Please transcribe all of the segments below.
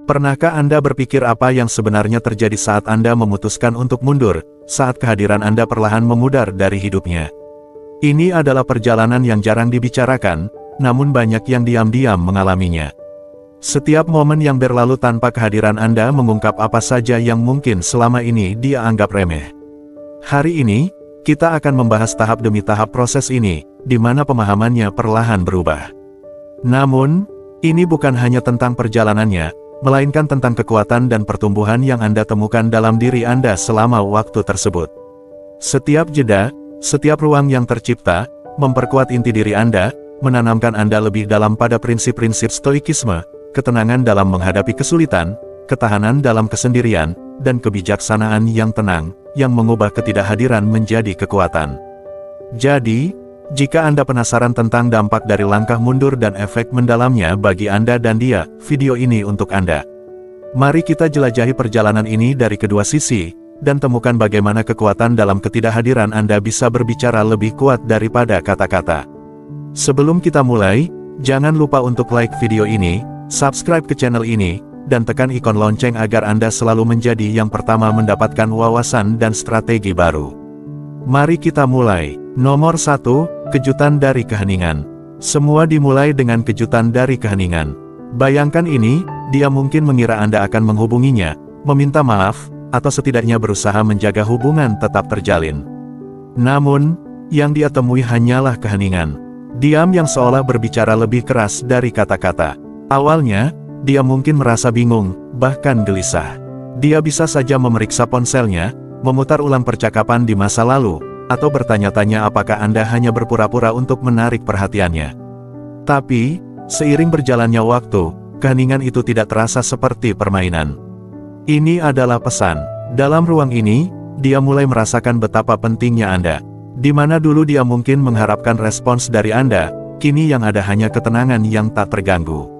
Pernahkah Anda berpikir apa yang sebenarnya terjadi saat Anda memutuskan untuk mundur, saat kehadiran Anda perlahan memudar dari hidupnya? Ini adalah perjalanan yang jarang dibicarakan, namun banyak yang diam-diam mengalaminya. Setiap momen yang berlalu tanpa kehadiran Anda mengungkap apa saja yang mungkin selama ini dia anggap remeh. Hari ini, kita akan membahas tahap demi tahap proses ini, di mana pemahamannya perlahan berubah. Namun, ini bukan hanya tentang perjalanannya, melainkan tentang kekuatan dan pertumbuhan yang Anda temukan dalam diri Anda selama waktu tersebut. Setiap jeda, setiap ruang yang tercipta, memperkuat inti diri Anda, menanamkan Anda lebih dalam pada prinsip-prinsip stoikisme, ketenangan dalam menghadapi kesulitan, ketahanan dalam kesendirian, dan kebijaksanaan yang tenang, yang mengubah ketidakhadiran menjadi kekuatan. Jadi, jika Anda penasaran tentang dampak dari langkah mundur dan efek mendalamnya bagi Anda dan dia, video ini untuk Anda. Mari kita jelajahi perjalanan ini dari kedua sisi, dan temukan bagaimana kekuatan dalam ketidakhadiran Anda bisa berbicara lebih kuat daripada kata-kata. Sebelum kita mulai, jangan lupa untuk like video ini, subscribe ke channel ini, dan tekan ikon lonceng agar Anda selalu menjadi yang pertama mendapatkan wawasan dan strategi baru. Mari kita mulai. Nomor 1, kejutan dari keheningan. Semua dimulai dengan kejutan dari keheningan. Bayangkan ini, dia mungkin mengira Anda akan menghubunginya, meminta maaf, atau setidaknya berusaha menjaga hubungan tetap terjalin. Namun, yang dia temui hanyalah keheningan. Diam yang seolah berbicara lebih keras dari kata-kata. Awalnya, dia mungkin merasa bingung, bahkan gelisah. Dia bisa saja memeriksa ponselnya, memutar ulang percakapan di masa lalu, atau bertanya-tanya apakah Anda hanya berpura-pura untuk menarik perhatiannya. Tapi, seiring berjalannya waktu, keheningan itu tidak terasa seperti permainan. Ini adalah pesan. Dalam ruang ini, dia mulai merasakan betapa pentingnya Anda. Di mana dulu dia mungkin mengharapkan respons dari Anda, kini yang ada hanya ketenangan yang tak terganggu.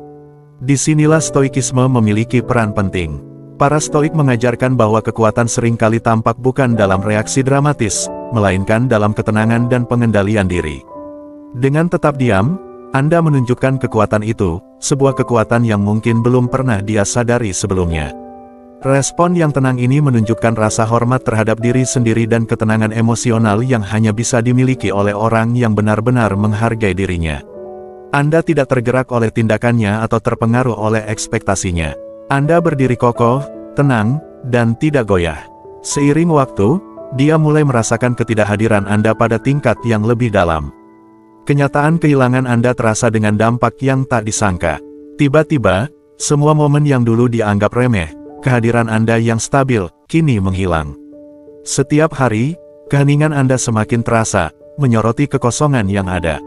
Disinilah stoikisme memiliki peran penting. Para stoik mengajarkan bahwa kekuatan seringkali tampak bukan dalam reaksi dramatis, melainkan dalam ketenangan dan pengendalian diri. Dengan tetap diam, Anda menunjukkan kekuatan itu, sebuah kekuatan yang mungkin belum pernah dia sadari sebelumnya. Respon yang tenang ini menunjukkan rasa hormat terhadap diri sendiri dan ketenangan emosional yang hanya bisa dimiliki oleh orang yang benar-benar menghargai dirinya. Anda tidak tergerak oleh tindakannya atau terpengaruh oleh ekspektasinya. Anda berdiri kokoh, tenang, dan tidak goyah. Seiring waktu, dia mulai merasakan ketidakhadiran Anda pada tingkat yang lebih dalam. Kenyataan kehilangan Anda terasa dengan dampak yang tak disangka. Tiba-tiba, semua momen yang dulu dianggap remeh, kehadiran Anda yang stabil, kini menghilang. Setiap hari, keheningan Anda semakin terasa, menyoroti kekosongan yang ada.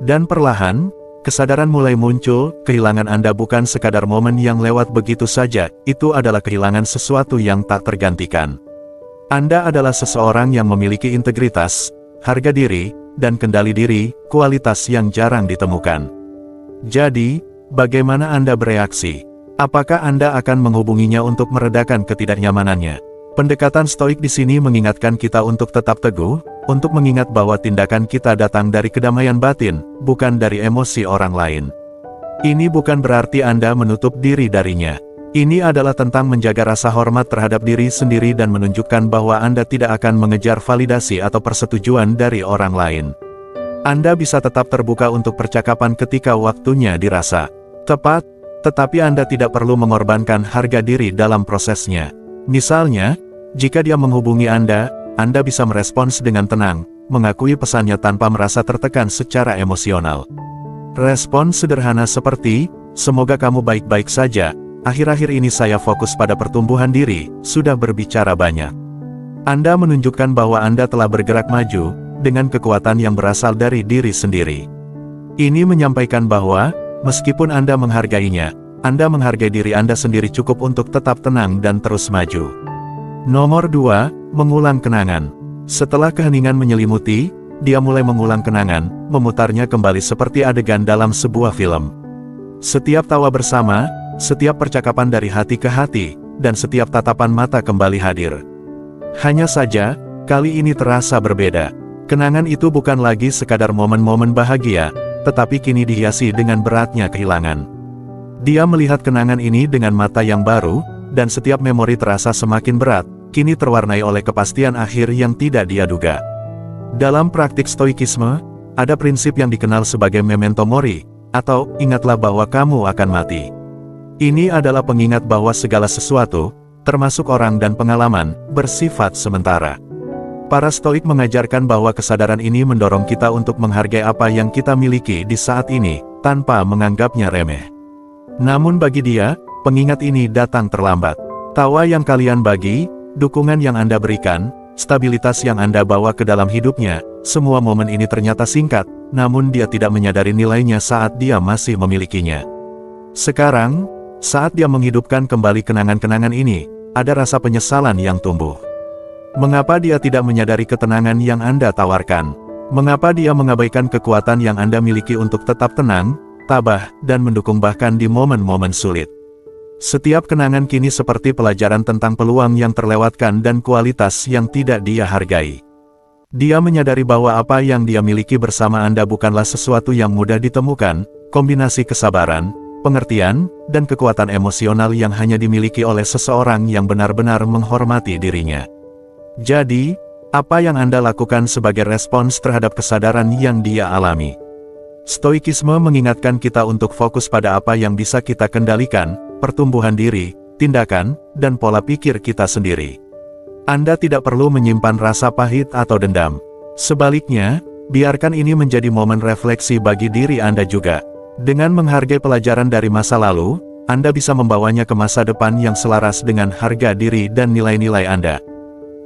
Dan perlahan, kesadaran mulai muncul, kehilangan Anda bukan sekadar momen yang lewat begitu saja, itu adalah kehilangan sesuatu yang tak tergantikan. Anda adalah seseorang yang memiliki integritas, harga diri, dan kendali diri, kualitas yang jarang ditemukan. Jadi, bagaimana Anda bereaksi? Apakah Anda akan menghubunginya untuk meredakan ketidaknyamanannya? Pendekatan stoik di sini mengingatkan kita untuk tetap teguh, untuk mengingat bahwa tindakan kita datang dari kedamaian batin, bukan dari emosi orang lain. Ini bukan berarti Anda menutup diri darinya. Ini adalah tentang menjaga rasa hormat terhadap diri sendiri dan menunjukkan bahwa Anda tidak akan mengejar validasi atau persetujuan dari orang lain. Anda bisa tetap terbuka untuk percakapan ketika waktunya dirasa tepat, tetapi Anda tidak perlu mengorbankan harga diri dalam prosesnya. Misalnya, jika dia menghubungi Anda bisa merespons dengan tenang, mengakui pesannya tanpa merasa tertekan secara emosional. Respon sederhana seperti, "Semoga kamu baik-baik saja, akhir-akhir ini saya fokus pada pertumbuhan diri," sudah berbicara banyak. Anda menunjukkan bahwa Anda telah bergerak maju, dengan kekuatan yang berasal dari diri sendiri. Ini menyampaikan bahwa, meskipun Anda menghargainya, Anda menghargai diri Anda sendiri cukup untuk tetap tenang dan terus maju. Nomor 2, mengulang kenangan. Setelah keheningan menyelimuti, dia mulai mengulang kenangan, memutarnya kembali seperti adegan dalam sebuah film. Setiap tawa bersama, setiap percakapan dari hati ke hati, dan setiap tatapan mata kembali hadir. Hanya saja, kali ini terasa berbeda. Kenangan itu bukan lagi sekadar momen-momen bahagia, tetapi kini dihiasi dengan beratnya kehilangan. Dia melihat kenangan ini dengan mata yang baru, dan setiap memori terasa semakin berat, kini terwarnai oleh kepastian akhir yang tidak dia duga. Dalam praktik stoikisme, ada prinsip yang dikenal sebagai memento mori, atau ingatlah bahwa kamu akan mati. Ini adalah pengingat bahwa segala sesuatu, termasuk orang dan pengalaman, bersifat sementara. Para stoik mengajarkan bahwa kesadaran ini mendorong kita untuk menghargai apa yang kita miliki di saat ini, tanpa menganggapnya remeh. Namun bagi dia, pengingat ini datang terlambat. Tawa yang kalian bagi, dukungan yang Anda berikan, stabilitas yang Anda bawa ke dalam hidupnya, semua momen ini ternyata singkat, namun dia tidak menyadari nilainya saat dia masih memilikinya. Sekarang, saat dia menghidupkan kembali kenangan-kenangan ini, ada rasa penyesalan yang tumbuh. Mengapa dia tidak menyadari ketenangan yang Anda tawarkan? Mengapa dia mengabaikan kekuatan yang Anda miliki untuk tetap tenang, tabah, dan mendukung bahkan di momen-momen sulit? Setiap kenangan kini seperti pelajaran tentang peluang yang terlewatkan dan kualitas yang tidak dia hargai. Dia menyadari bahwa apa yang dia miliki bersama Anda bukanlah sesuatu yang mudah ditemukan, kombinasi kesabaran, pengertian, dan kekuatan emosional yang hanya dimiliki oleh seseorang yang benar-benar menghormati dirinya. Jadi, apa yang Anda lakukan sebagai respons terhadap kesadaran yang dia alami? Stoikisme mengingatkan kita untuk fokus pada apa yang bisa kita kendalikan, pertumbuhan diri, tindakan, dan pola pikir kita sendiri. Anda tidak perlu menyimpan rasa pahit atau dendam. Sebaliknya, biarkan ini menjadi momen refleksi bagi diri Anda juga. Dengan menghargai pelajaran dari masa lalu, Anda bisa membawanya ke masa depan yang selaras dengan harga diri dan nilai-nilai Anda.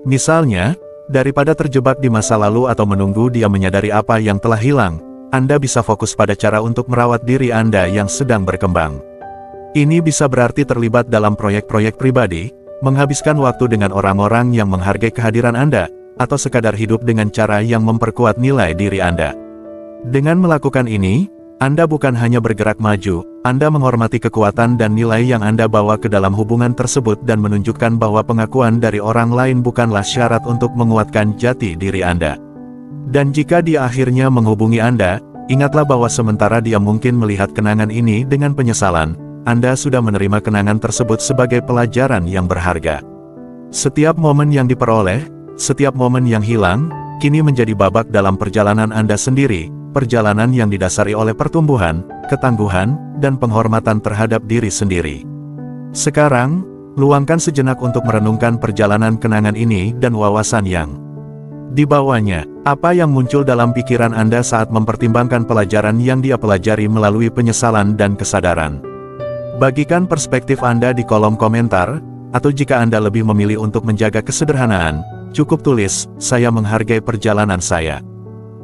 Misalnya, daripada terjebak di masa lalu atau menunggu dia menyadari apa yang telah hilang, Anda bisa fokus pada cara untuk merawat diri Anda yang sedang berkembang. Ini bisa berarti terlibat dalam proyek-proyek pribadi, menghabiskan waktu dengan orang-orang yang menghargai kehadiran Anda, atau sekadar hidup dengan cara yang memperkuat nilai diri Anda. Dengan melakukan ini, Anda bukan hanya bergerak maju, Anda menghormati kekuatan dan nilai yang Anda bawa ke dalam hubungan tersebut dan menunjukkan bahwa pengakuan dari orang lain bukanlah syarat untuk menguatkan jati diri Anda. Dan jika dia akhirnya menghubungi Anda, ingatlah bahwa sementara dia mungkin melihat kenangan ini dengan penyesalan, Anda sudah menerima kenangan tersebut sebagai pelajaran yang berharga. Setiap momen yang diperoleh, setiap momen yang hilang, kini menjadi babak dalam perjalanan Anda sendiri, perjalanan yang didasari oleh pertumbuhan, ketangguhan, dan penghormatan terhadap diri sendiri. Sekarang, luangkan sejenak untuk merenungkan perjalanan kenangan ini dan wawasan yang dibawanya. Apa yang muncul dalam pikiran Anda saat mempertimbangkan pelajaran yang dia pelajari melalui penyesalan dan kesadaran? Bagikan perspektif Anda di kolom komentar, atau jika Anda lebih memilih untuk menjaga kesederhanaan, cukup tulis, "Saya menghargai perjalanan saya."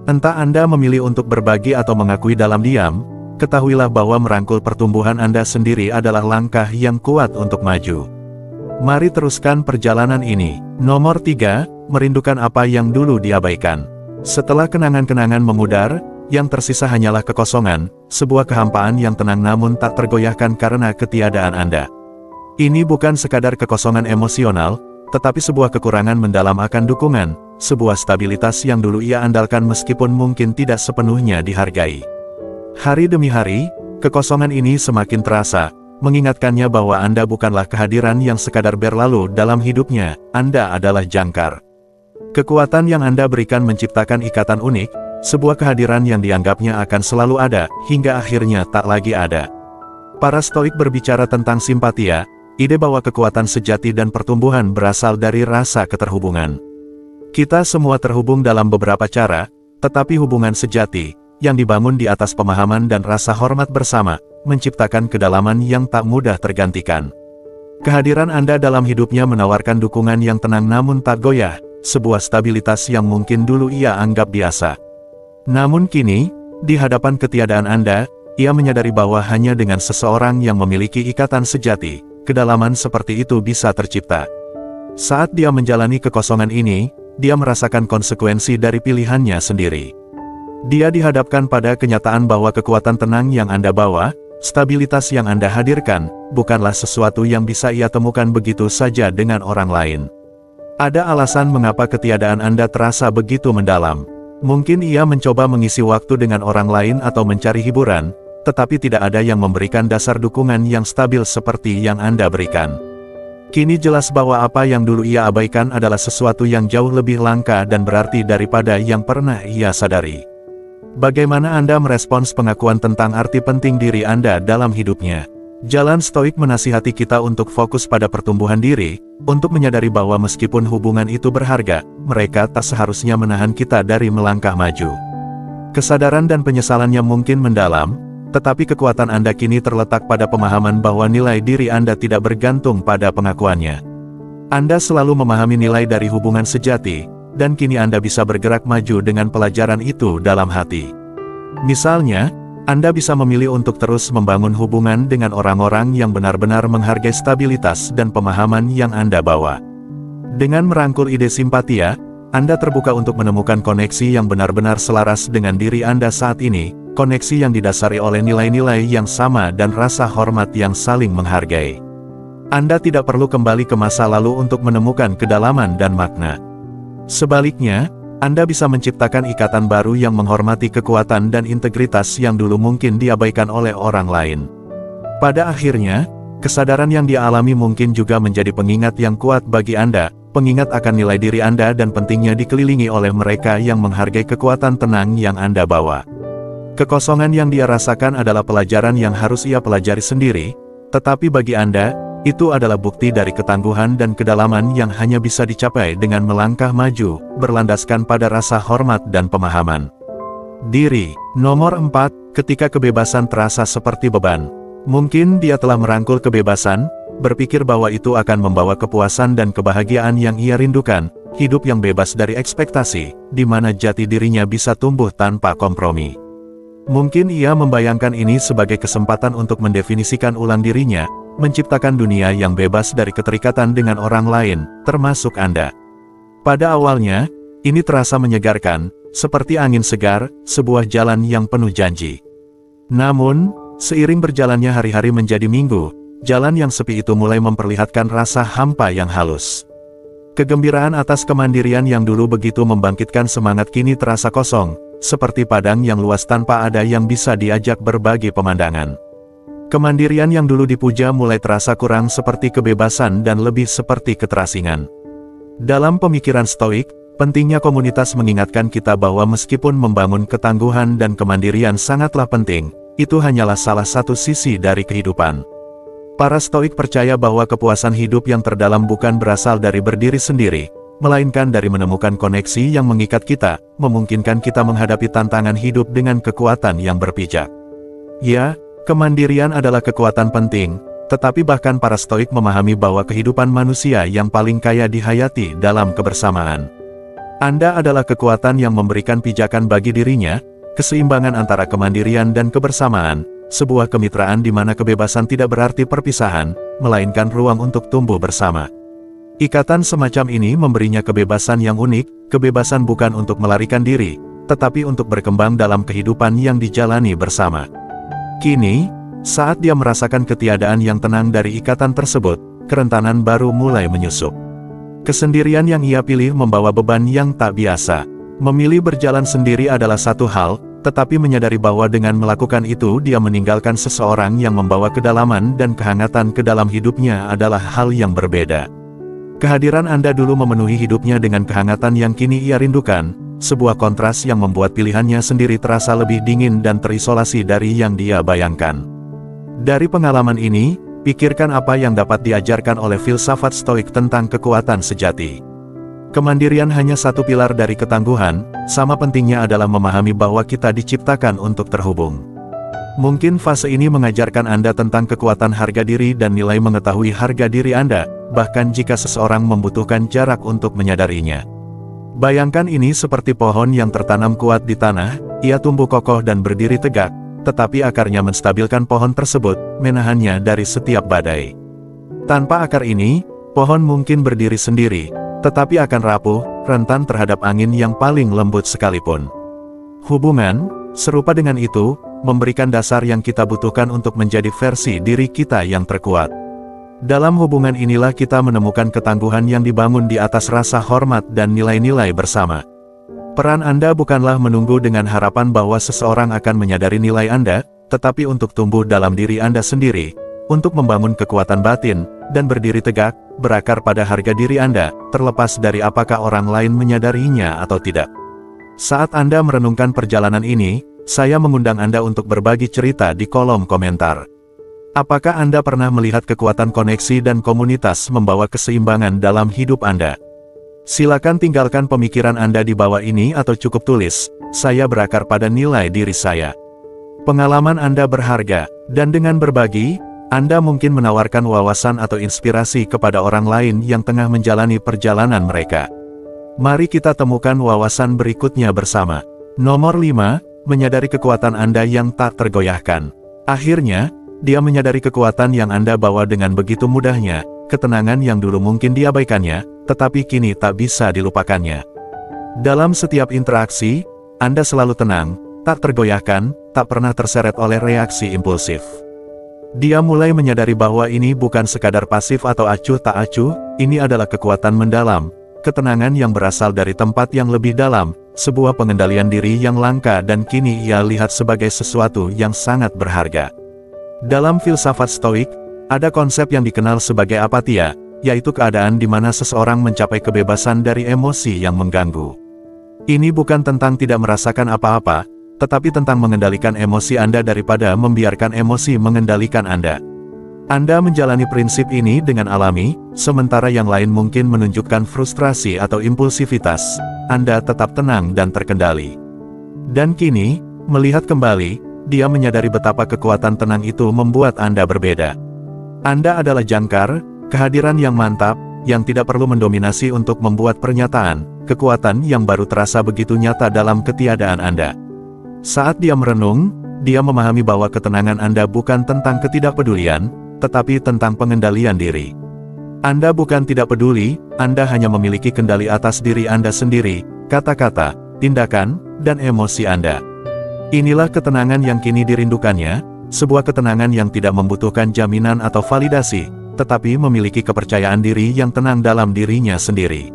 Entah Anda memilih untuk berbagi atau mengakui dalam diam, ketahuilah bahwa merangkul pertumbuhan Anda sendiri adalah langkah yang kuat untuk maju. Mari teruskan perjalanan ini. Nomor 3, merindukan apa yang dulu diabaikan. Setelah kenangan-kenangan memudar, yang tersisa hanyalah kekosongan, sebuah kehampaan yang tenang namun tak tergoyahkan karena ketiadaan Anda. Ini bukan sekadar kekosongan emosional, tetapi sebuah kekurangan mendalam akan dukungan, sebuah stabilitas yang dulu ia andalkan meskipun mungkin tidak sepenuhnya dihargai. Hari demi hari, kekosongan ini semakin terasa, mengingatkannya bahwa Anda bukanlah kehadiran yang sekadar berlalu dalam hidupnya, Anda adalah jangkar. Kekuatan yang Anda berikan menciptakan ikatan unik, sebuah kehadiran yang dianggapnya akan selalu ada, hingga akhirnya tak lagi ada. Para stoik berbicara tentang simpatia, ide bahwa kekuatan sejati dan pertumbuhan berasal dari rasa keterhubungan. Kita semua terhubung dalam beberapa cara, tetapi hubungan sejati, yang dibangun di atas pemahaman dan rasa hormat bersama, menciptakan kedalaman yang tak mudah tergantikan. Kehadiran Anda dalam hidupnya menawarkan dukungan yang tenang namun tak goyah, sebuah stabilitas yang mungkin dulu ia anggap biasa. Namun kini, di hadapan ketiadaan Anda, ia menyadari bahwa hanya dengan seseorang yang memiliki ikatan sejati, kedalaman seperti itu bisa tercipta. Saat dia menjalani kekosongan ini, dia merasakan konsekuensi dari pilihannya sendiri. Dia dihadapkan pada kenyataan bahwa kekuatan tenang yang Anda bawa, stabilitas yang Anda hadirkan, bukanlah sesuatu yang bisa ia temukan begitu saja dengan orang lain. Ada alasan mengapa ketiadaan Anda terasa begitu mendalam. Mungkin ia mencoba mengisi waktu dengan orang lain atau mencari hiburan, tetapi tidak ada yang memberikan dasar dukungan yang stabil seperti yang Anda berikan. Kini jelas bahwa apa yang dulu ia abaikan adalah sesuatu yang jauh lebih langka dan berarti daripada yang pernah ia sadari. Bagaimana Anda merespons pengakuan tentang arti penting diri Anda dalam hidupnya? Jalan Stoik menasihati kita untuk fokus pada pertumbuhan diri, untuk menyadari bahwa meskipun hubungan itu berharga, mereka tak seharusnya menahan kita dari melangkah maju. Kesadaran dan penyesalannya mungkin mendalam, tetapi kekuatan Anda kini terletak pada pemahaman bahwa nilai diri Anda tidak bergantung pada pengakuannya. Anda selalu memahami nilai dari hubungan sejati, dan kini Anda bisa bergerak maju dengan pelajaran itu dalam hati. Misalnya, Anda bisa memilih untuk terus membangun hubungan dengan orang-orang yang benar-benar menghargai stabilitas dan pemahaman yang Anda bawa. Dengan merangkul ide simpatia, Anda terbuka untuk menemukan koneksi yang benar-benar selaras dengan diri Anda saat ini, koneksi yang didasari oleh nilai-nilai yang sama dan rasa hormat yang saling menghargai. Anda tidak perlu kembali ke masa lalu untuk menemukan kedalaman dan makna. Sebaliknya, Anda bisa menciptakan ikatan baru yang menghormati kekuatan dan integritas yang dulu mungkin diabaikan oleh orang lain. Pada akhirnya, kesadaran yang dia alami mungkin juga menjadi pengingat yang kuat bagi Anda, pengingat akan nilai diri Anda dan pentingnya dikelilingi oleh mereka yang menghargai kekuatan tenang yang Anda bawa. Kekosongan yang dia rasakan adalah pelajaran yang harus ia pelajari sendiri, tetapi bagi Anda, itu adalah bukti dari ketangguhan dan kedalaman yang hanya bisa dicapai dengan melangkah maju, berlandaskan pada rasa hormat dan pemahaman diri. Nomor 4, ketika kebebasan terasa seperti beban. Mungkin dia telah merangkul kebebasan, berpikir bahwa itu akan membawa kepuasan dan kebahagiaan yang ia rindukan, hidup yang bebas dari ekspektasi, di mana jati dirinya bisa tumbuh tanpa kompromi. Mungkin ia membayangkan ini sebagai kesempatan untuk mendefinisikan ulang dirinya, menciptakan dunia yang bebas dari keterikatan dengan orang lain, termasuk Anda. Pada awalnya, ini terasa menyegarkan, seperti angin segar, sebuah jalan yang penuh janji. Namun, seiring berjalannya hari-hari menjadi minggu, jalan yang sepi itu mulai memperlihatkan rasa hampa yang halus. Kegembiraan atas kemandirian yang dulu begitu membangkitkan semangat kini terasa kosong, seperti padang yang luas tanpa ada yang bisa diajak berbagi pemandangan. Kemandirian yang dulu dipuja mulai terasa kurang seperti kebebasan dan lebih seperti keterasingan. Dalam pemikiran Stoik, pentingnya komunitas mengingatkan kita bahwa meskipun membangun ketangguhan dan kemandirian sangatlah penting, itu hanyalah salah satu sisi dari kehidupan. Para Stoik percaya bahwa kepuasan hidup yang terdalam bukan berasal dari berdiri sendiri, melainkan dari menemukan koneksi yang mengikat kita, memungkinkan kita menghadapi tantangan hidup dengan kekuatan yang berpijak. Ya, kemandirian adalah kekuatan penting, tetapi bahkan para Stoik memahami bahwa kehidupan manusia yang paling kaya dihayati dalam kebersamaan. Anda adalah kekuatan yang memberikan pijakan bagi dirinya, keseimbangan antara kemandirian dan kebersamaan, sebuah kemitraan di mana kebebasan tidak berarti perpisahan, melainkan ruang untuk tumbuh bersama. Ikatan semacam ini memberinya kebebasan yang unik, kebebasan bukan untuk melarikan diri, tetapi untuk berkembang dalam kehidupan yang dijalani bersama. Kini, saat dia merasakan ketiadaan yang tenang dari ikatan tersebut, kerentanan baru mulai menyusup. Kesendirian yang ia pilih membawa beban yang tak biasa. Memilih berjalan sendiri adalah satu hal, tetapi menyadari bahwa dengan melakukan itu dia meninggalkan seseorang yang membawa kedalaman dan kehangatan ke dalam hidupnya adalah hal yang berbeda. Kehadiran Anda dulu memenuhi hidupnya dengan kehangatan yang kini ia rindukan, sebuah kontras yang membuat pilihannya sendiri terasa lebih dingin dan terisolasi dari yang dia bayangkan. Dari pengalaman ini, pikirkan apa yang dapat diajarkan oleh filsafat Stoik tentang kekuatan sejati. Kemandirian hanya satu pilar dari ketangguhan, sama pentingnya adalah memahami bahwa kita diciptakan untuk terhubung. Mungkin fase ini mengajarkan Anda tentang kekuatan harga diri dan nilai mengetahui harga diri Anda, bahkan jika seseorang membutuhkan jarak untuk menyadarinya. Bayangkan ini seperti pohon yang tertanam kuat di tanah, ia tumbuh kokoh dan berdiri tegak, tetapi akarnya menstabilkan pohon tersebut, menahannya dari setiap badai. Tanpa akar ini, pohon mungkin berdiri sendiri, tetapi akan rapuh, rentan terhadap angin yang paling lembut sekalipun. Hubungan, serupa dengan itu, memberikan dasar yang kita butuhkan untuk menjadi versi diri kita yang terkuat. Dalam hubungan inilah kita menemukan ketangguhan yang dibangun di atas rasa hormat dan nilai-nilai bersama. Peran Anda bukanlah menunggu dengan harapan bahwa seseorang akan menyadari nilai Anda, tetapi untuk tumbuh dalam diri Anda sendiri, untuk membangun kekuatan batin, dan berdiri tegak, berakar pada harga diri Anda, terlepas dari apakah orang lain menyadarinya atau tidak. Saat Anda merenungkan perjalanan ini, saya mengundang Anda untuk berbagi cerita di kolom komentar. Apakah Anda pernah melihat kekuatan koneksi dan komunitas membawa keseimbangan dalam hidup Anda? Silakan tinggalkan pemikiran Anda di bawah ini atau cukup tulis, "Saya berakar pada nilai diri saya." Pengalaman Anda berharga, dan dengan berbagi, Anda mungkin menawarkan wawasan atau inspirasi kepada orang lain yang tengah menjalani perjalanan mereka. Mari kita temukan wawasan berikutnya bersama. Nomor 5, menyadari kekuatan Anda yang tak tergoyahkan. Akhirnya, dia menyadari kekuatan yang Anda bawa dengan begitu mudahnya, ketenangan yang dulu mungkin diabaikannya, tetapi kini tak bisa dilupakannya. Dalam setiap interaksi, Anda selalu tenang, tak tergoyahkan, tak pernah terseret oleh reaksi impulsif. Dia mulai menyadari bahwa ini bukan sekadar pasif atau acuh tak acuh, ini adalah kekuatan mendalam, ketenangan yang berasal dari tempat yang lebih dalam, sebuah pengendalian diri yang langka dan kini ia lihat sebagai sesuatu yang sangat berharga. Dalam filsafat Stoik, ada konsep yang dikenal sebagai apatia, yaitu keadaan di mana seseorang mencapai kebebasan dari emosi yang mengganggu. Ini bukan tentang tidak merasakan apa-apa, tetapi tentang mengendalikan emosi Anda daripada membiarkan emosi mengendalikan Anda. Anda menjalani prinsip ini dengan alami, sementara yang lain mungkin menunjukkan frustrasi atau impulsivitas. Anda tetap tenang dan terkendali. Dan kini, melihat kembali, dia menyadari betapa kekuatan tenang itu membuat Anda berbeda. Anda adalah jangkar, kehadiran yang mantap, yang tidak perlu mendominasi untuk membuat pernyataan, kekuatan yang baru terasa begitu nyata dalam ketiadaan Anda. Saat dia merenung, dia memahami bahwa ketenangan Anda bukan tentang ketidakpedulian, tetapi tentang pengendalian diri. Anda bukan tidak peduli, Anda hanya memiliki kendali atas diri Anda sendiri, kata-kata, tindakan, dan emosi Anda. Inilah ketenangan yang kini dirindukannya, sebuah ketenangan yang tidak membutuhkan jaminan atau validasi, tetapi memiliki kepercayaan diri yang tenang dalam dirinya sendiri.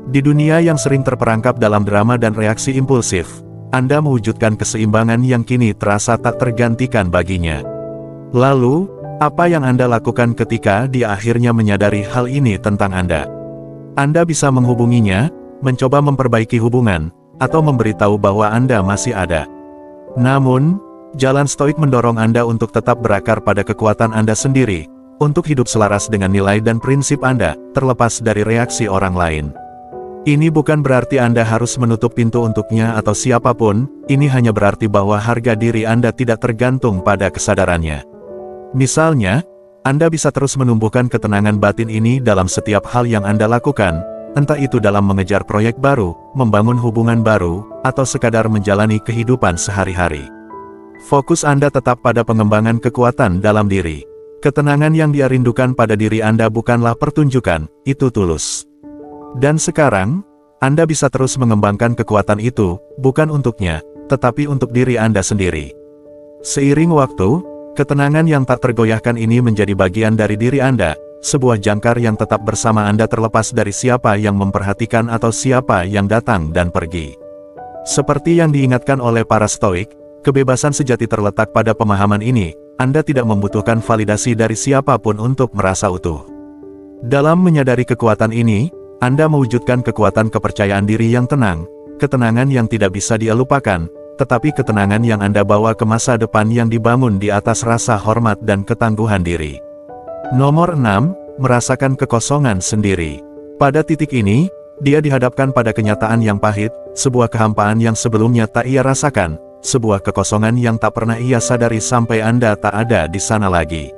Di dunia yang sering terperangkap dalam drama dan reaksi impulsif, Anda mewujudkan keseimbangan yang kini terasa tak tergantikan baginya. Lalu, apa yang Anda lakukan ketika dia akhirnya menyadari hal ini tentang Anda? Anda bisa menghubunginya, mencoba memperbaiki hubungan, atau memberitahu bahwa Anda masih ada. Namun, jalan Stoik mendorong Anda untuk tetap berakar pada kekuatan Anda sendiri, untuk hidup selaras dengan nilai dan prinsip Anda, terlepas dari reaksi orang lain. Ini bukan berarti Anda harus menutup pintu untuknya atau siapapun, ini hanya berarti bahwa harga diri Anda tidak tergantung pada kesadarannya. Misalnya, Anda bisa terus menumbuhkan ketenangan batin ini dalam setiap hal yang Anda lakukan, entah itu dalam mengejar proyek baru, membangun hubungan baru, atau sekadar menjalani kehidupan sehari-hari. Fokus Anda tetap pada pengembangan kekuatan dalam diri. Ketenangan yang dia rindukan pada diri Anda bukanlah pertunjukan, itu tulus. Dan sekarang, Anda bisa terus mengembangkan kekuatan itu, bukan untuknya, tetapi untuk diri Anda sendiri. Seiring waktu, ketenangan yang tak tergoyahkan ini menjadi bagian dari diri Anda, sebuah jangkar yang tetap bersama Anda terlepas dari siapa yang memperhatikan atau siapa yang datang dan pergi. Seperti yang diingatkan oleh para Stoik, kebebasan sejati terletak pada pemahaman ini, Anda tidak membutuhkan validasi dari siapapun untuk merasa utuh. Dalam menyadari kekuatan ini, Anda mewujudkan kekuatan kepercayaan diri yang tenang, ketenangan yang tidak bisa dia lupakan, tetapi ketenangan yang Anda bawa ke masa depan yang dibangun di atas rasa hormat dan ketangguhan diri. Nomor 6, merasakan kekosongan sendiri. Pada titik ini, dia dihadapkan pada kenyataan yang pahit, sebuah kehampaan yang sebelumnya tak ia rasakan, sebuah kekosongan yang tak pernah ia sadari sampai Anda tak ada di sana lagi.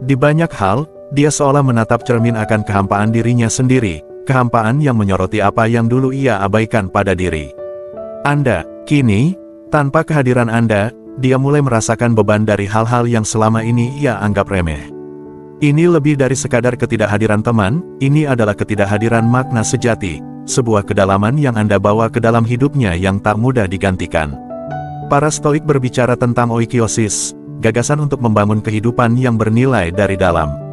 Di banyak hal, dia seolah menatap cermin akan kehampaan dirinya sendiri, kehampaan yang menyoroti apa yang dulu ia abaikan pada diri. Anda, kini, tanpa kehadiran Anda, dia mulai merasakan beban dari hal-hal yang selama ini ia anggap remeh. Ini lebih dari sekadar ketidakhadiran teman, ini adalah ketidakhadiran makna sejati, sebuah kedalaman yang Anda bawa ke dalam hidupnya yang tak mudah digantikan. Para Stoik berbicara tentang oikiosis, gagasan untuk membangun kehidupan yang bernilai dari dalam.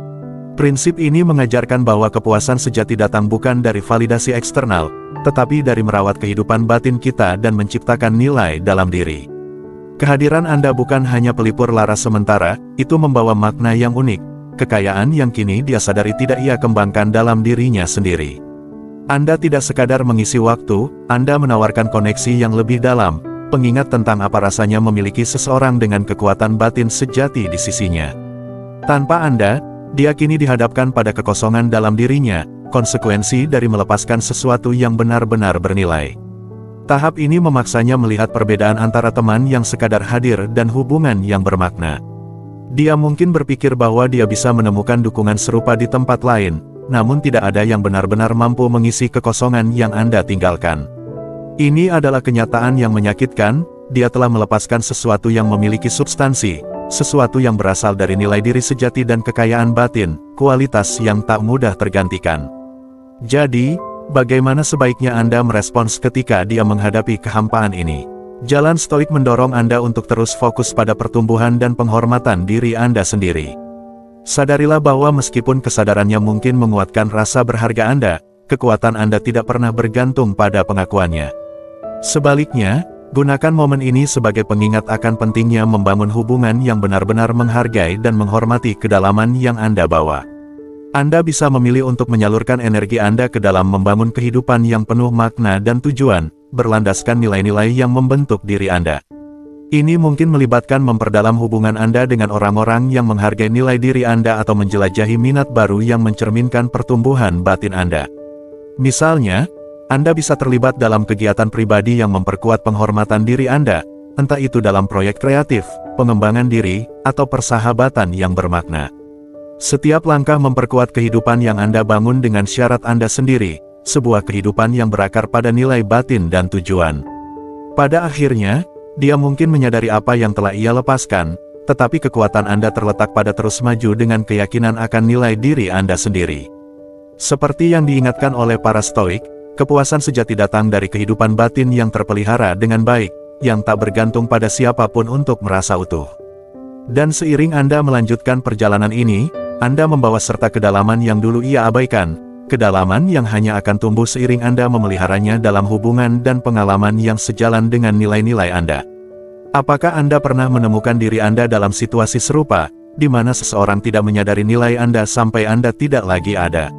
Prinsip ini mengajarkan bahwa kepuasan sejati datang bukan dari validasi eksternal, tetapi dari merawat kehidupan batin kita dan menciptakan nilai dalam diri. Kehadiran Anda bukan hanya pelipur lara sementara, itu membawa makna yang unik, kekayaan yang kini dia sadari tidak ia kembangkan dalam dirinya sendiri. Anda tidak sekadar mengisi waktu, Anda menawarkan koneksi yang lebih dalam, pengingat tentang apa rasanya memiliki seseorang dengan kekuatan batin sejati di sisinya. Tanpa Anda, dia kini dihadapkan pada kekosongan dalam dirinya, konsekuensi dari melepaskan sesuatu yang benar-benar bernilai. Tahap ini memaksanya melihat perbedaan antara teman yang sekadar hadir dan hubungan yang bermakna. Dia mungkin berpikir bahwa dia bisa menemukan dukungan serupa di tempat lain, namun tidak ada yang benar-benar mampu mengisi kekosongan yang Anda tinggalkan. Ini adalah kenyataan yang menyakitkan, dia telah melepaskan sesuatu yang memiliki substansi, sesuatu yang berasal dari nilai diri sejati dan kekayaan batin, kualitas yang tak mudah tergantikan. Jadi, bagaimana sebaiknya Anda merespons ketika dia menghadapi kehampaan ini? Jalan stoik mendorong Anda untuk terus fokus pada pertumbuhan dan penghormatan diri Anda sendiri. Sadarilah bahwa meskipun kesadarannya mungkin menguatkan rasa berharga Anda, kekuatan Anda tidak pernah bergantung pada pengakuannya. Sebaliknya, gunakan momen ini sebagai pengingat akan pentingnya membangun hubungan yang benar-benar menghargai dan menghormati kedalaman yang Anda bawa. Anda bisa memilih untuk menyalurkan energi Anda ke dalam membangun kehidupan yang penuh makna dan tujuan, berlandaskan nilai-nilai yang membentuk diri Anda. Ini mungkin melibatkan memperdalam hubungan Anda dengan orang-orang yang menghargai nilai diri Anda atau menjelajahi minat baru yang mencerminkan pertumbuhan batin Anda. Misalnya, Anda bisa terlibat dalam kegiatan pribadi yang memperkuat penghormatan diri Anda, entah itu dalam proyek kreatif, pengembangan diri, atau persahabatan yang bermakna. Setiap langkah memperkuat kehidupan yang Anda bangun dengan syarat Anda sendiri, sebuah kehidupan yang berakar pada nilai batin dan tujuan. Pada akhirnya, dia mungkin menyadari apa yang telah ia lepaskan, tetapi kekuatan Anda terletak pada terus maju dengan keyakinan akan nilai diri Anda sendiri. Seperti yang diingatkan oleh para stoik, kepuasan sejati datang dari kehidupan batin yang terpelihara dengan baik, yang tak bergantung pada siapapun untuk merasa utuh. Dan seiring Anda melanjutkan perjalanan ini, Anda membawa serta kedalaman yang dulu ia abaikan, kedalaman yang hanya akan tumbuh seiring Anda memeliharanya dalam hubungan dan pengalaman yang sejalan dengan nilai-nilai Anda. Apakah Anda pernah menemukan diri Anda dalam situasi serupa, di mana seseorang tidak menyadari nilai Anda sampai Anda tidak lagi ada?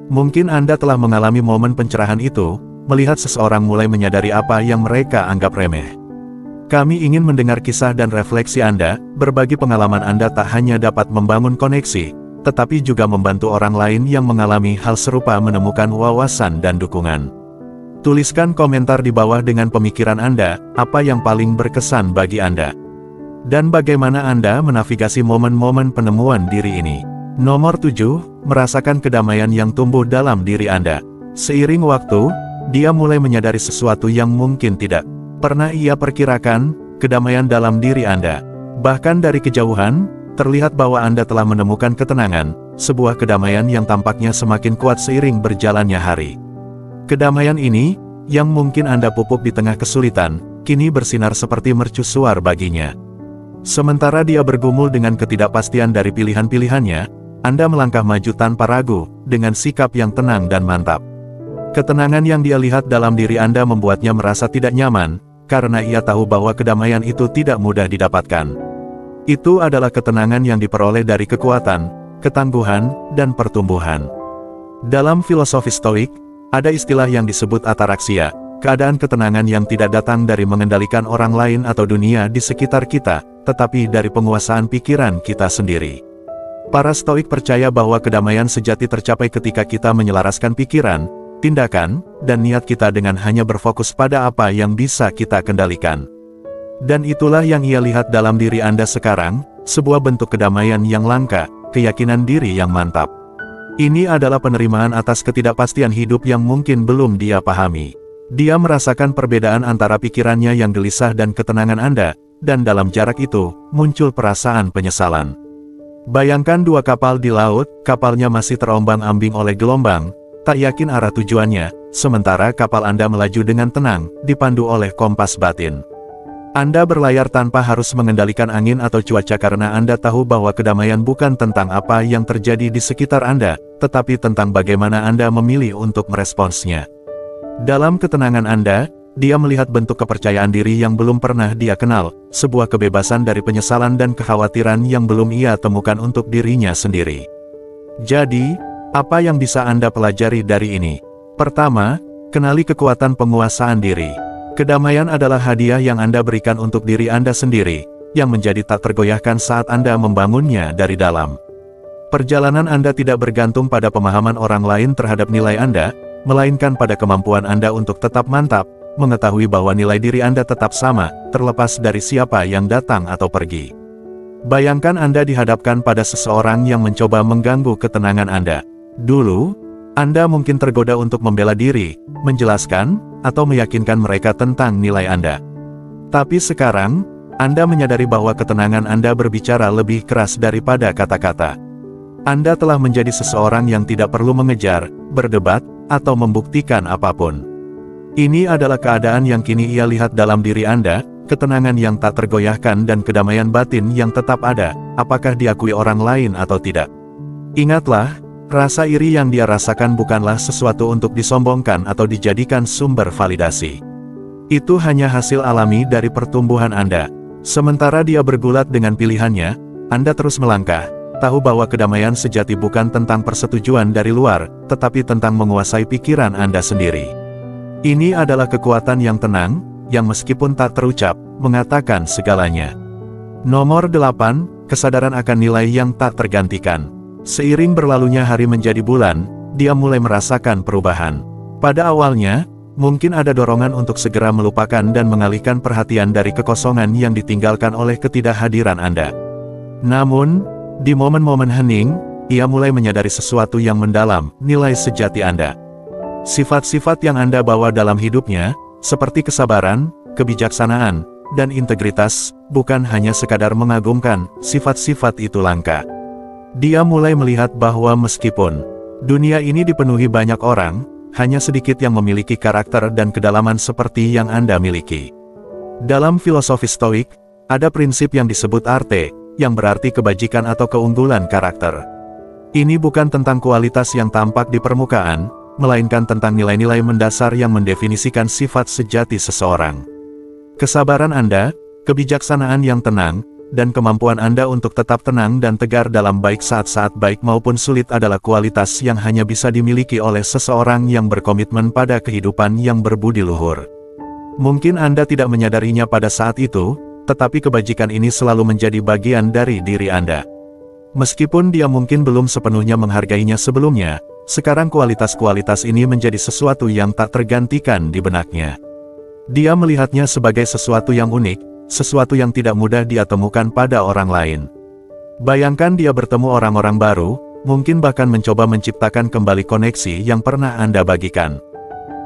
Mungkin Anda telah mengalami momen pencerahan itu, melihat seseorang mulai menyadari apa yang mereka anggap remeh. Kami ingin mendengar kisah dan refleksi Anda, berbagi pengalaman Anda tak hanya dapat membangun koneksi, tetapi juga membantu orang lain yang mengalami hal serupa menemukan wawasan dan dukungan. Tuliskan komentar di bawah dengan pemikiran Anda, apa yang paling berkesan bagi Anda. Dan bagaimana Anda menavigasi momen-momen penemuan diri ini. Nomor 7, merasakan kedamaian yang tumbuh dalam diri Anda. Seiring waktu, dia mulai menyadari sesuatu yang mungkin tidak pernah ia perkirakan, kedamaian dalam diri Anda. Bahkan dari kejauhan, terlihat bahwa Anda telah menemukan ketenangan, sebuah kedamaian yang tampaknya semakin kuat seiring berjalannya hari. Kedamaian ini, yang mungkin Anda pupuk di tengah kesulitan, kini bersinar seperti mercusuar baginya. Sementara dia bergumul dengan ketidakpastian dari pilihan-pilihannya, Anda melangkah maju tanpa ragu, dengan sikap yang tenang dan mantap. Ketenangan yang dia lihat dalam diri Anda membuatnya merasa tidak nyaman, karena ia tahu bahwa kedamaian itu tidak mudah didapatkan. Itu adalah ketenangan yang diperoleh dari kekuatan, ketangguhan, dan pertumbuhan. Dalam filosofi stoik, ada istilah yang disebut ataraksia, keadaan ketenangan yang tidak datang dari mengendalikan orang lain atau dunia di sekitar kita, tetapi dari penguasaan pikiran kita sendiri. Para stoik percaya bahwa kedamaian sejati tercapai ketika kita menyelaraskan pikiran, tindakan, dan niat kita dengan hanya berfokus pada apa yang bisa kita kendalikan. Dan itulah yang ia lihat dalam diri Anda sekarang, sebuah bentuk kedamaian yang langka, keyakinan diri yang mantap. Ini adalah penerimaan atas ketidakpastian hidup yang mungkin belum dia pahami. Dia merasakan perbedaan antara pikirannya yang gelisah dan ketenangan Anda, dan dalam jarak itu, muncul perasaan penyesalan. Bayangkan dua kapal di laut, kapalnya masih terombang-ambing oleh gelombang, tak yakin arah tujuannya, sementara kapal Anda melaju dengan tenang, dipandu oleh kompas batin. Anda berlayar tanpa harus mengendalikan angin atau cuaca karena Anda tahu bahwa kedamaian bukan tentang apa yang terjadi di sekitar Anda, tetapi tentang bagaimana Anda memilih untuk meresponsnya. Dalam ketenangan Anda, dia melihat bentuk kepercayaan diri yang belum pernah dia kenal, sebuah kebebasan dari penyesalan dan kekhawatiran yang belum ia temukan untuk dirinya sendiri. Jadi, apa yang bisa Anda pelajari dari ini? Pertama, kenali kekuatan penguasaan diri. Kedamaian adalah hadiah yang Anda berikan untuk diri Anda sendiri, yang menjadi tak tergoyahkan saat Anda membangunnya dari dalam. Perjalanan Anda tidak bergantung pada pemahaman orang lain terhadap nilai Anda, melainkan pada kemampuan Anda untuk tetap mantap, mengetahui bahwa nilai diri Anda tetap sama, terlepas dari siapa yang datang atau pergi. Bayangkan Anda dihadapkan pada seseorang yang mencoba mengganggu ketenangan Anda. Dulu, Anda mungkin tergoda untuk membela diri, menjelaskan, atau meyakinkan mereka tentang nilai Anda. Tapi sekarang, Anda menyadari bahwa ketenangan Anda berbicara lebih keras daripada kata-kata. Anda telah menjadi seseorang yang tidak perlu mengejar, berdebat, atau membuktikan apapun. Ini adalah keadaan yang kini ia lihat dalam diri Anda, ketenangan yang tak tergoyahkan dan kedamaian batin yang tetap ada, apakah diakui orang lain atau tidak. Ingatlah, rasa iri yang dia rasakan bukanlah sesuatu untuk disombongkan atau dijadikan sumber validasi. Itu hanya hasil alami dari pertumbuhan Anda. Sementara dia bergulat dengan pilihannya, Anda terus melangkah, tahu bahwa kedamaian sejati bukan tentang persetujuan dari luar, tetapi tentang menguasai pikiran Anda sendiri. Ini adalah kekuatan yang tenang, yang meskipun tak terucap, mengatakan segalanya. Nomor 8, kesadaran akan nilai yang tak tergantikan. Seiring berlalunya hari menjadi bulan, dia mulai merasakan perubahan. Pada awalnya, mungkin ada dorongan untuk segera melupakan dan mengalihkan perhatian dari kekosongan yang ditinggalkan oleh ketidakhadiran Anda. Namun, di momen-momen hening, ia mulai menyadari sesuatu yang mendalam, nilai sejati Anda. Sifat-sifat yang Anda bawa dalam hidupnya, seperti kesabaran, kebijaksanaan, dan integritas, bukan hanya sekadar mengagumkan, sifat-sifat itu langka. Dia mulai melihat bahwa meskipun dunia ini dipenuhi banyak orang, hanya sedikit yang memiliki karakter dan kedalaman seperti yang Anda miliki. Dalam filosofi Stoik, ada prinsip yang disebut arte, yang berarti kebajikan atau keunggulan karakter. Ini bukan tentang kualitas yang tampak di permukaan, melainkan tentang nilai-nilai mendasar yang mendefinisikan sifat sejati seseorang. Kesabaran Anda, kebijaksanaan yang tenang, dan kemampuan Anda untuk tetap tenang dan tegar dalam baik saat-saat baik maupun sulit adalah kualitas yang hanya bisa dimiliki oleh seseorang yang berkomitmen pada kehidupan yang berbudi luhur. Mungkin Anda tidak menyadarinya pada saat itu, tetapi kebajikan ini selalu menjadi bagian dari diri Anda. Meskipun dia mungkin belum sepenuhnya menghargainya sebelumnya, sekarang kualitas-kualitas ini menjadi sesuatu yang tak tergantikan di benaknya. Dia melihatnya sebagai sesuatu yang unik, sesuatu yang tidak mudah dia temukan pada orang lain. Bayangkan dia bertemu orang-orang baru, mungkin bahkan mencoba menciptakan kembali koneksi yang pernah Anda bagikan.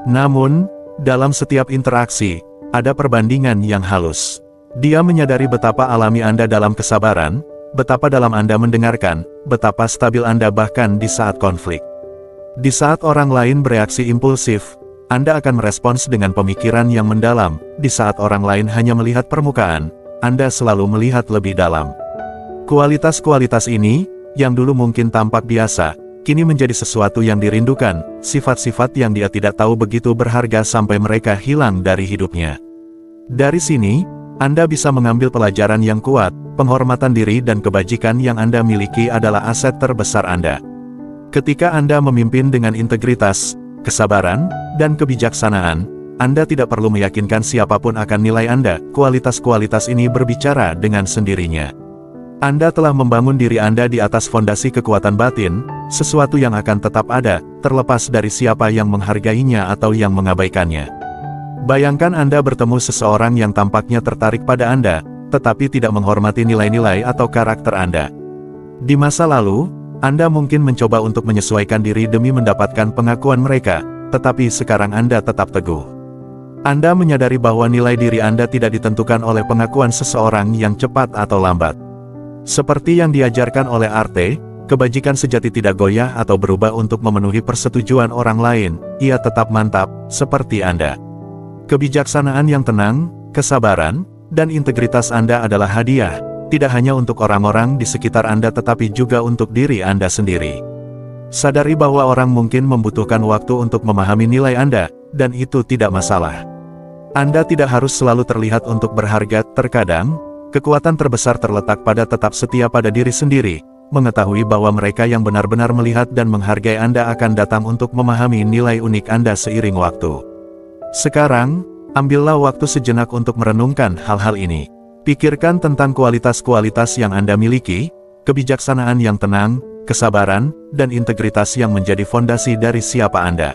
Namun, dalam setiap interaksi, ada perbandingan yang halus. Dia menyadari betapa alami Anda dalam kesabaran, betapa dalam Anda mendengarkan, betapa stabil Anda bahkan di saat konflik. Di saat orang lain bereaksi impulsif, Anda akan merespons dengan pemikiran yang mendalam. Di saat orang lain hanya melihat permukaan, Anda selalu melihat lebih dalam. Kualitas-kualitas ini, yang dulu mungkin tampak biasa, kini menjadi sesuatu yang dirindukan, sifat-sifat yang dia tidak tahu begitu berharga sampai mereka hilang dari hidupnya. Dari sini, Anda bisa mengambil pelajaran yang kuat, penghormatan diri dan kebajikan yang Anda miliki adalah aset terbesar Anda. Ketika Anda memimpin dengan integritas, kesabaran, dan kebijaksanaan, Anda tidak perlu meyakinkan siapapun akan nilai Anda, kualitas-kualitas ini berbicara dengan sendirinya. Anda telah membangun diri Anda di atas fondasi kekuatan batin, sesuatu yang akan tetap ada, terlepas dari siapa yang menghargainya atau yang mengabaikannya. Bayangkan Anda bertemu seseorang yang tampaknya tertarik pada Anda, tetapi tidak menghormati nilai-nilai atau karakter Anda. Di masa lalu, Anda mungkin mencoba untuk menyesuaikan diri demi mendapatkan pengakuan mereka, tetapi sekarang Anda tetap teguh. Anda menyadari bahwa nilai diri Anda tidak ditentukan oleh pengakuan seseorang yang cepat atau lambat. Seperti yang diajarkan oleh Arte, kebajikan sejati tidak goyah atau berubah untuk memenuhi persetujuan orang lain, ia tetap mantap, seperti Anda. Kebijaksanaan yang tenang, kesabaran, dan integritas Anda adalah hadiah, tidak hanya untuk orang-orang di sekitar Anda tetapi juga untuk diri Anda sendiri. Sadari bahwa orang mungkin membutuhkan waktu untuk memahami nilai Anda, dan itu tidak masalah. Anda tidak harus selalu terlihat untuk berharga. Terkadang, kekuatan terbesar terletak pada tetap setia pada diri sendiri, mengetahui bahwa mereka yang benar-benar melihat dan menghargai Anda akan datang untuk memahami nilai unik Anda seiring waktu. Sekarang, ambillah waktu sejenak untuk merenungkan hal-hal ini. Pikirkan tentang kualitas-kualitas yang Anda miliki, kebijaksanaan yang tenang, kesabaran, dan integritas yang menjadi fondasi dari siapa Anda.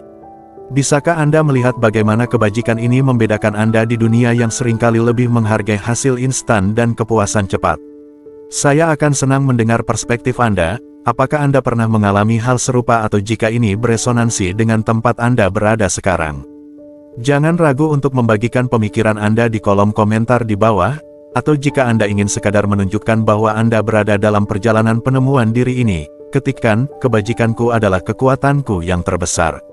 Bisakah Anda melihat bagaimana kebajikan ini membedakan Anda di dunia yang seringkali lebih menghargai hasil instan dan kepuasan cepat? Saya akan senang mendengar perspektif Anda. Apakah Anda pernah mengalami hal serupa atau jika ini beresonansi dengan tempat Anda berada sekarang? Jangan ragu untuk membagikan pemikiran Anda di kolom komentar di bawah, atau jika Anda ingin sekadar menunjukkan bahwa Anda berada dalam perjalanan penemuan diri ini, ketikkan, kebajikanku adalah kekuatanku yang terbesar.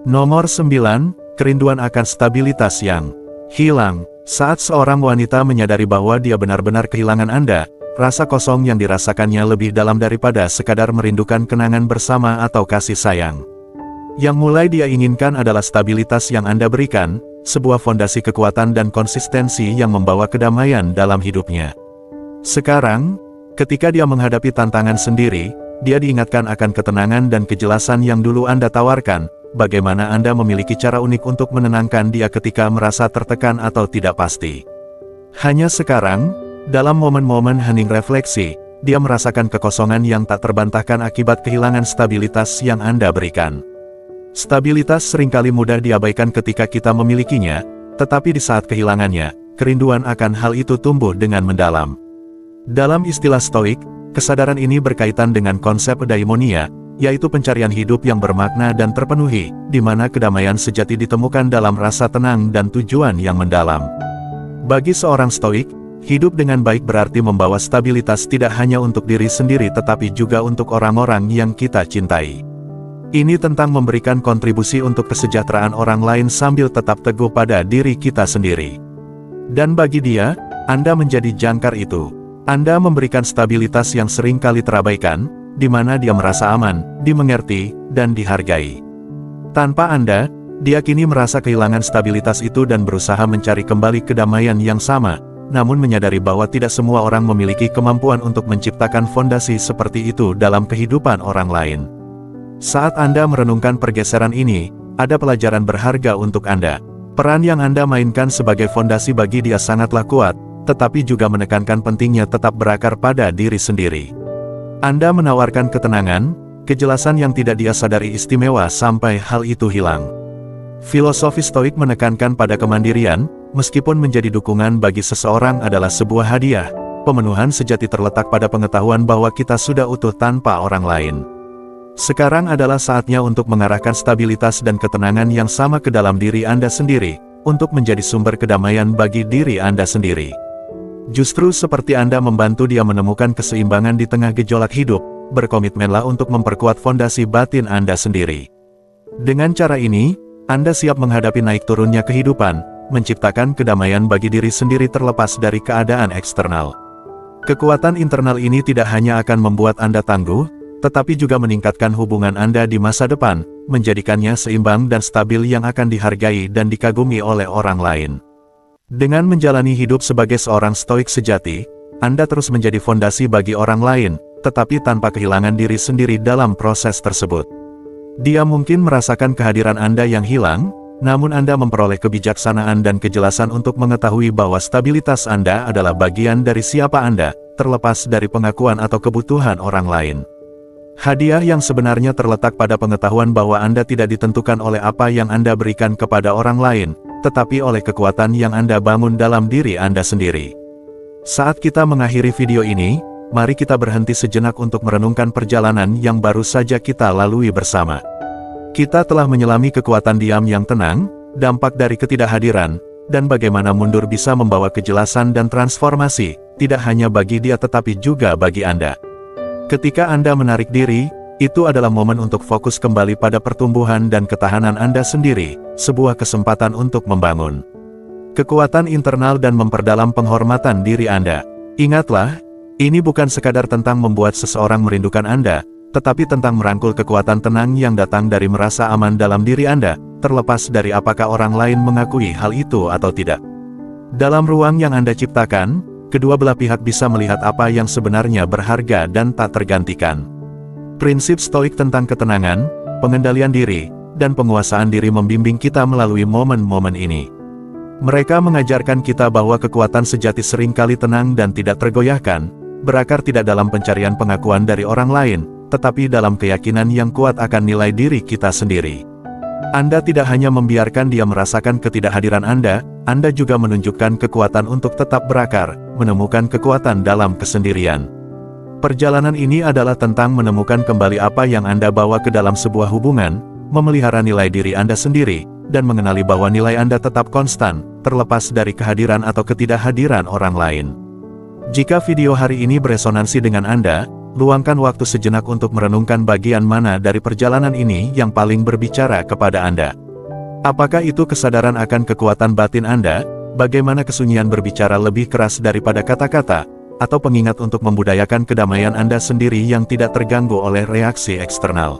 Nomor 9, kerinduan akan stabilitas yang hilang. Saat seorang wanita menyadari bahwa dia benar-benar kehilangan Anda, rasa kosong yang dirasakannya lebih dalam daripada sekadar merindukan kenangan bersama atau kasih sayang. Yang mulai dia inginkan adalah stabilitas yang Anda berikan, sebuah fondasi kekuatan dan konsistensi yang membawa kedamaian dalam hidupnya. Sekarang, ketika dia menghadapi tantangan sendiri, dia diingatkan akan ketenangan dan kejelasan yang dulu Anda tawarkan. Bagaimana Anda memiliki cara unik untuk menenangkan dia ketika merasa tertekan atau tidak pasti. Hanya sekarang, dalam momen-momen hening refleksi, dia merasakan kekosongan yang tak terbantahkan akibat kehilangan stabilitas yang Anda berikan. Stabilitas seringkali mudah diabaikan ketika kita memilikinya, tetapi di saat kehilangannya, kerinduan akan hal itu tumbuh dengan mendalam. Dalam istilah Stoik, kesadaran ini berkaitan dengan konsep eudaimonia, yaitu pencarian hidup yang bermakna dan terpenuhi, di mana kedamaian sejati ditemukan dalam rasa tenang dan tujuan yang mendalam. Bagi seorang Stoik, hidup dengan baik berarti membawa stabilitas tidak hanya untuk diri sendiri tetapi juga untuk orang-orang yang kita cintai. Ini tentang memberikan kontribusi untuk kesejahteraan orang lain sambil tetap teguh pada diri kita sendiri. Dan bagi dia, Anda menjadi jangkar itu. Anda memberikan stabilitas yang sering kali terabaikan, di mana dia merasa aman, dimengerti, dan dihargai. Tanpa Anda, dia kini merasa kehilangan stabilitas itu dan berusaha mencari kembali kedamaian yang sama, namun menyadari bahwa tidak semua orang memiliki kemampuan untuk menciptakan fondasi seperti itu dalam kehidupan orang lain. Saat Anda merenungkan pergeseran ini, ada pelajaran berharga untuk Anda. Peran yang Anda mainkan sebagai fondasi bagi dia sangatlah kuat, tetapi juga menekankan pentingnya tetap berakar pada diri sendiri. Anda menawarkan ketenangan, kejelasan yang tidak dia sadari istimewa sampai hal itu hilang. Filosofi Stoik menekankan pada kemandirian, meskipun menjadi dukungan bagi seseorang adalah sebuah hadiah, pemenuhan sejati terletak pada pengetahuan bahwa kita sudah utuh tanpa orang lain. Sekarang adalah saatnya untuk mengarahkan stabilitas dan ketenangan yang sama ke dalam diri Anda sendiri, untuk menjadi sumber kedamaian bagi diri Anda sendiri. Justru seperti Anda membantu dia menemukan keseimbangan di tengah gejolak hidup, berkomitmenlah untuk memperkuat fondasi batin Anda sendiri. Dengan cara ini, Anda siap menghadapi naik turunnya kehidupan, menciptakan kedamaian bagi diri sendiri terlepas dari keadaan eksternal. Kekuatan internal ini tidak hanya akan membuat Anda tangguh, tetapi juga meningkatkan hubungan Anda di masa depan, menjadikannya seimbang dan stabil yang akan dihargai dan dikagumi oleh orang lain. Dengan menjalani hidup sebagai seorang Stoik sejati, Anda terus menjadi fondasi bagi orang lain, tetapi tanpa kehilangan diri sendiri dalam proses tersebut. Dia mungkin merasakan kehadiran Anda yang hilang, namun Anda memperoleh kebijaksanaan dan kejelasan untuk mengetahui bahwa stabilitas Anda adalah bagian dari siapa Anda, terlepas dari pengakuan atau kebutuhan orang lain. Hadiah yang sebenarnya terletak pada pengetahuan bahwa Anda tidak ditentukan oleh apa yang Anda berikan kepada orang lain, tetapi oleh kekuatan yang Anda bangun dalam diri Anda sendiri. Saat kita mengakhiri video ini, mari kita berhenti sejenak untuk merenungkan perjalanan yang baru saja kita lalui bersama. Kita telah menyelami kekuatan diam yang tenang, dampak dari ketidakhadiran, dan bagaimana mundur bisa membawa kejelasan dan transformasi, tidak hanya bagi dia tetapi juga bagi Anda. Ketika Anda menarik diri, itu adalah momen untuk fokus kembali pada pertumbuhan dan ketahanan Anda sendiri, sebuah kesempatan untuk membangun kekuatan internal dan memperdalam penghormatan diri Anda. Ingatlah, ini bukan sekadar tentang membuat seseorang merindukan Anda, tetapi tentang merangkul kekuatan tenang yang datang dari merasa aman dalam diri Anda, terlepas dari apakah orang lain mengakui hal itu atau tidak. Dalam ruang yang Anda ciptakan, kedua belah pihak bisa melihat apa yang sebenarnya berharga dan tak tergantikan. Prinsip stoik tentang ketenangan, pengendalian diri, dan penguasaan diri membimbing kita melalui momen-momen ini. Mereka mengajarkan kita bahwa kekuatan sejati seringkali tenang dan tidak tergoyahkan, berakar tidak dalam pencarian pengakuan dari orang lain, tetapi dalam keyakinan yang kuat akan nilai diri kita sendiri. Anda tidak hanya membiarkan dia merasakan ketidakhadiran Anda juga menunjukkan kekuatan untuk tetap berakar, menemukan kekuatan dalam kesendirian. Perjalanan ini adalah tentang menemukan kembali apa yang Anda bawa ke dalam sebuah hubungan, memelihara nilai diri Anda sendiri, dan mengenali bahwa nilai Anda tetap konstan, terlepas dari kehadiran atau ketidakhadiran orang lain. Jika video hari ini beresonansi dengan Anda, luangkan waktu sejenak untuk merenungkan bagian mana dari perjalanan ini yang paling berbicara kepada Anda. Apakah itu kesadaran akan kekuatan batin Anda, bagaimana kesunyian berbicara lebih keras daripada kata-kata, atau pengingat untuk membudayakan kedamaian Anda sendiri yang tidak terganggu oleh reaksi eksternal?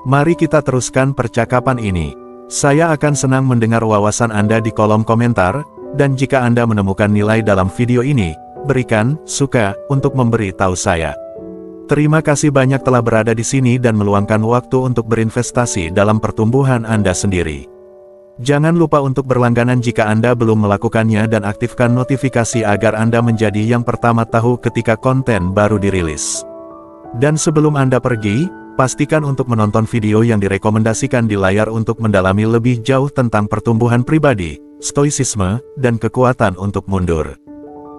Mari kita teruskan percakapan ini. Saya akan senang mendengar wawasan Anda di kolom komentar, dan jika Anda menemukan nilai dalam video ini, berikan suka untuk memberi tahu saya. Terima kasih banyak telah berada di sini dan meluangkan waktu untuk berinvestasi dalam pertumbuhan Anda sendiri. Jangan lupa untuk berlangganan jika Anda belum melakukannya dan aktifkan notifikasi agar Anda menjadi yang pertama tahu ketika konten baru dirilis. Dan sebelum Anda pergi, pastikan untuk menonton video yang direkomendasikan di layar untuk mendalami lebih jauh tentang pertumbuhan pribadi, stoicisme, dan kekuatan untuk mundur.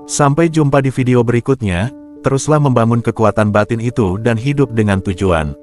Sampai jumpa di video berikutnya, teruslah membangun kekuatan batin itu dan hidup dengan tujuan.